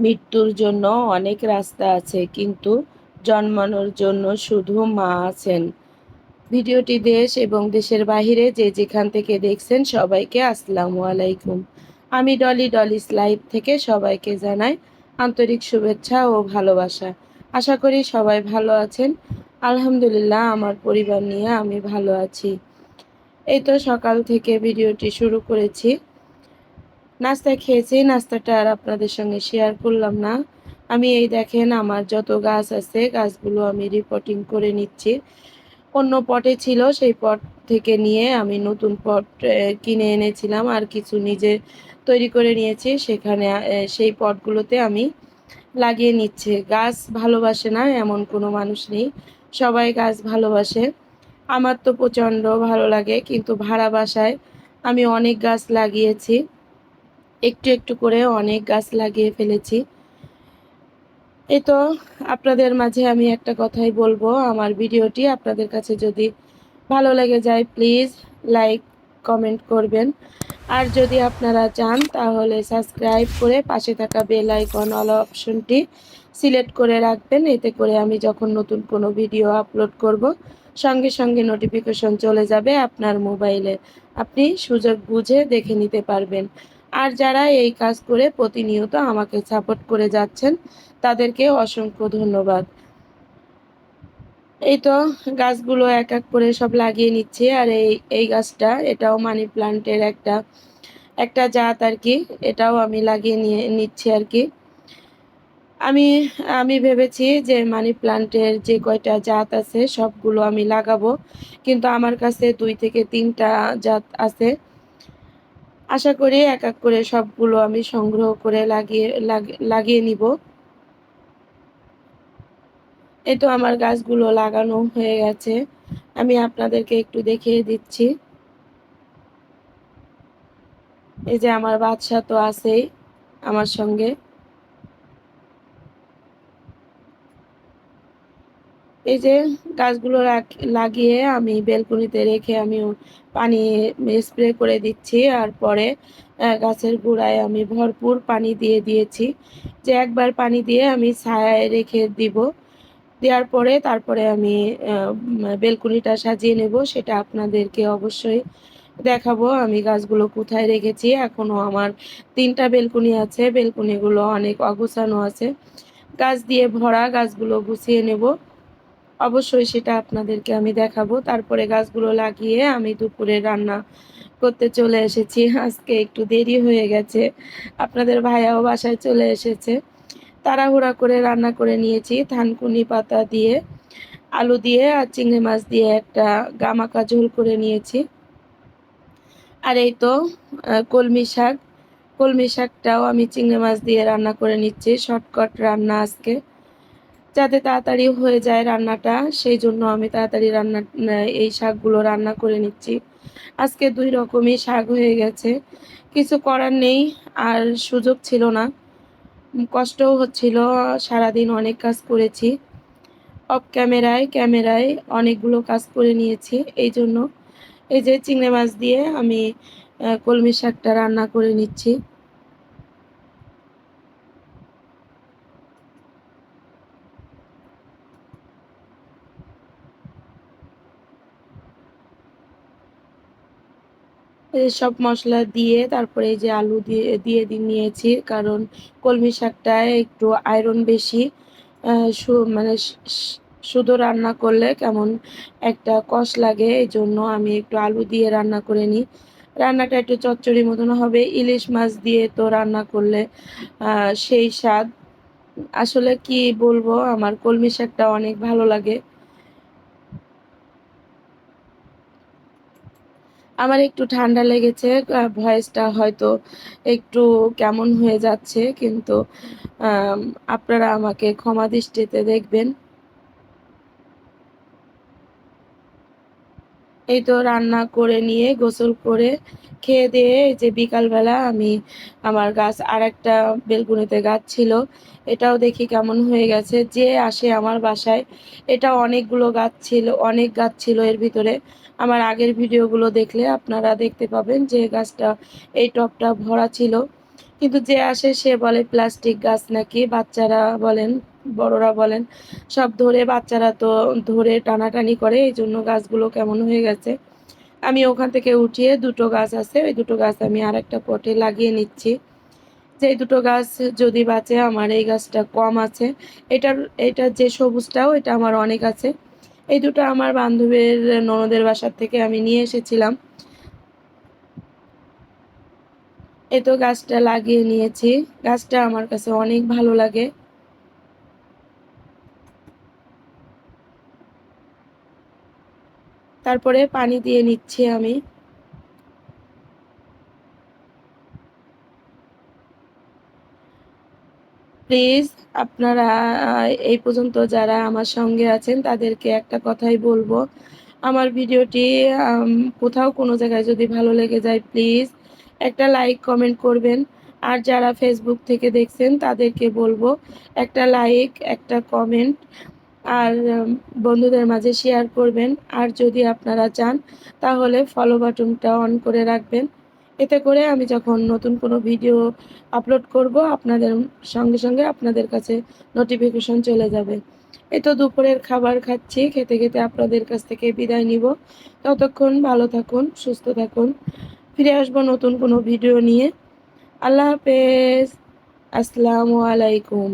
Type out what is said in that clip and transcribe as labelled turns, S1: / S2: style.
S1: মৃত্যুর জন্য অনেক রাস্তা আছে, কিন্তু জন্মানোর জন্য শুধু মা আছেন। ভিডিওটি দেশ এবং দেশের বাহিরে যে যেখান থেকে দেখছেন সবাইকে আসসালামু আলাইকুম। আমি ডলিস লাইভ থেকে সবাইকে জানাই আন্তরিক শুভেচ্ছা ও ভালোবাসা। আশা করি সবাই ভালো আছেন। আলহামদুলিল্লাহ, আমার পরিবার নিয়ে আমি ভালো আছি। এই তো সকাল থেকে ভিডিওটি শুরু করেছি। নাস্তা খেয়েছি, নাস্তাটা আর আপনাদের সঙ্গে শেয়ার করলাম না। আমি এই দেখেন আমার যত গাছ আছে গাছগুলো আমি রিপোর্টিং করে নিচ্ছি। অন্য পটে ছিল, সেই পট থেকে নিয়ে আমি নতুন পট কিনে এনেছিলাম, আর কিছু নিজে তৈরি করে নিয়েছি। সেখানে সেই পটগুলোতে আমি লাগিয়ে নিচ্ছে। গাছ ভালোবাসে না এমন কোনো মানুষ নেই, সবাই গাছ ভালোবাসে। আমার তো প্রচণ্ড ভালো লাগে, কিন্তু ভাড়া বাসায় আমি অনেক গাছ লাগিয়েছি, একটু একটু করে অনেক গাছ লাগিয়ে ফেলেছি। এই তো আপনাদের মাঝে আমি একটা কথাই বলবো, আমার ভিডিওটি আপনাদের কাছে যদি ভালো লেগে যায় প্লিজ লাইক কমেন্ট করবেন। আর যদি আপনারা চান তাহলে সাবস্ক্রাইব করে পাশে থাকা বেল আইকন অল অপশনটি সিলেক্ট করে রাখবেন। এতে করে আমি যখন নতুন কোনো ভিডিও আপলোড করব সঙ্গে সঙ্গে নোটিফিকেশন চলে যাবে আপনার মোবাইলে, আপনি সুযোগ বুঝে দেখে নিতে পারবেন। আর যারা এই কাজ করে প্রতিনিয়ত আমাকে সাপোর্ট করে যাচ্ছেন তাদেরকে অসংখ্য ধন্যবাদ। এই তো গাছগুলো এক এক করে সব লাগিয়ে নিচ্ছি। আর এই এই গাছটা, এটাও মানি প্লান্টের একটা একটা জাত আর কি। এটাও আমি লাগিয়ে নিয়ে নিচ্ছি আর কি। আমি আমি ভেবেছি যে মানি প্লান্টের যে কয়টা জাত আছে সবগুলো আমি লাগাবো, কিন্তু আমার কাছে 2 থেকে 3টা জাত আছে। আশা করি এক এক করে সবগুলো আমি সংগ্রহ করে লাগিয়ে নিব। এই তো আমার গাছগুলো লাগানো হয়ে গেছে, আমি আপনাদেরকে একটু দেখিয়ে দিচ্ছি। এই যে আমার বাদশা তো আছেই আমার সঙ্গে। এই যে গাছগুলো লাগিয়ে আমি বেলকনিতে রেখে আমি পানি স্প্রে করে দিচ্ছি। আর পরে গাছের গোড়ায় আমি ভরপুর পানি দিয়ে দিয়েছি, যে একবার পানি দিয়ে আমি ছায়ায় রেখে দিব। দেওয়ার পরে তারপরে আমি বেলকনিটা সাজিয়ে নেব, সেটা আপনাদেরকে অবশ্যই দেখাবো আমি গাছগুলো কোথায় রেখেছি। এখনও আমার 3টা বেলকনি আছে, বেলকনিগুলো অনেক অগোছানো আছে, গাছ দিয়ে ভরা। গাছগুলো গুছিয়ে নেব, অবশ্যই সেটা আপনাদেরকে আমি দেখাবো। তারপরে গাছগুলো লাগিয়ে আমি দুপুরে রান্না করতে চলে এসেছি। আজকে একটু দেরি হয়ে গেছে, আপনাদের ভাইয়াও বাসায় চলে এসেছে। তাড়াহুড়া করে রান্না করে নিয়েছি, থানকুনি পাতা দিয়ে, আলু দিয়ে আর চিংড়ি মাছ দিয়ে একটা গামাকা ঝোল করে নিয়েছি। আর এই তো কলমি শাকটাও আমি চিংড়ি মাছ দিয়ে রান্না করে নিচ্ছি। শর্টকাট রান্না আজকে, যাতে তাড়াতাড়ি হয়ে যায় রান্নাটা, সেই জন্য আমি তাড়াতাড়ি এই শাকগুলো রান্না করে নিচ্ছি। আজকে 2 রকমই শাক হয়ে গেছে, কিছু করার নেই। আর সুযোগ ছিল না, কষ্টও হচ্ছিল। সারাদিন অনেক কাজ করেছি, অফ ক্যামেরায় অনেকগুলো কাজ করে নিয়েছি। এই জন্য এই যে চিংড়ি মাছ দিয়ে আমি কলমি শাকটা রান্না করে নিচ্ছি। সব মশলা দিয়ে তারপরে এই যে আলু দিয়ে দিয়ে নিয়েছি, কারণ কলমি শাকটায় একটু আয়রন বেশি। মানে শুধু রান্না করলে কেমন একটা কষ লাগে, এই জন্য আমি একটু আলু দিয়ে রান্না করে নিই। রান্নাটা একটু চচ্চড়ি মতন হবে। ইলিশ মাছ দিয়ে তো রান্না করলে সেই স্বাদ। আসলে কি বলবো, আমার কলমি শাকটা অনেক ভালো লাগে। আমার একটু ঠান্ডা লেগেছে, ভয়েসটা হয়তো একটু কেমন হয়ে যাচ্ছে, কিন্তু আম আপনারা আমাকে ক্ষমা দৃষ্টিতে দেখবেন। এই তো রান্না করে নিয়ে গোসল করে খেয়ে দিয়ে এই যে বিকালবেলা আমি আমার গাছ, আরেকটা বেলকুনিতে গাছ ছিল, এটাও দেখি কেমন হয়ে গেছে। যে আসে আমার বাসায়, এটা অনেকগুলো গাছ ছিল, অনেক গাছ ছিল এর ভিতরে। আমার আগের ভিডিওগুলো দেখলে আপনারা দেখতে পাবেন যে গাছটা, এই টবটা ভরা ছিল। কিন্তু যে আসে সে বলে প্লাস্টিক গাছ নাকি, বাচ্চারা বলেন বড়রা বলেন সব ধরে, বাচ্চারা তো ধরে টানাটানি করে, এই জন্য গাছগুলো কেমন হয়ে গেছে। আমি ওখান থেকে উঠিয়ে দুটো গাছ আছে, ওই দুটো গাছ আমি আরেকটা পটে লাগিয়ে নিচ্ছি। যে এই দুটো গাছ যদি বাঁচে, আমার এই গাছটা কম আছে। এটার এটার যে সবুজটাও এটা আমার অনেক আছে। এই দুটো আমার বান্ধবীর ননদের বাসার থেকে আমি নিয়ে এসেছিলাম। এই তো গাছটা লাগিয়ে নিয়েছি। গাছটা আমার কাছে অনেক ভালো লাগে। তারপরে পানি দিয়ে নিচ্ছি আমি। প্লিজ আপনারা এই পর্যন্ত যারা আমার সঙ্গে আছেন তাদেরকে একটা কথাই বলবো, আমার ভিডিওটি আম কোথাও কোনো জায়গায় যদি ভালো লেগে যায় প্লিজ একটা লাইক কমেন্ট করবেন। আর যারা ফেসবুক থেকে দেখছেন তাদেরকে বলবো একটা লাইক, একটা কমেন্ট আর বন্ধুদের মাঝে শেয়ার করবেন। আর যদি আপনারা চান তাহলে ফলো বাটনটা অন করে রাখবেন। এতে করে আমি যখন নতুন কোনো ভিডিও আপলোড করব আপনাদের সঙ্গে আপনাদের কাছে নোটিফিকেশন চলে যাবে। এই তো দুপুরের খাবার খাচ্ছি, খেতে খেতে আপনাদের কাছ থেকে বিদায় নিব। ততক্ষণ ভালো থাকুন, সুস্থ থাকুন। ফিরে আসবো নতুন কোনো ভিডিও নিয়ে। আল্লাহ হাফেজ। আসসালামু আলাইকুম।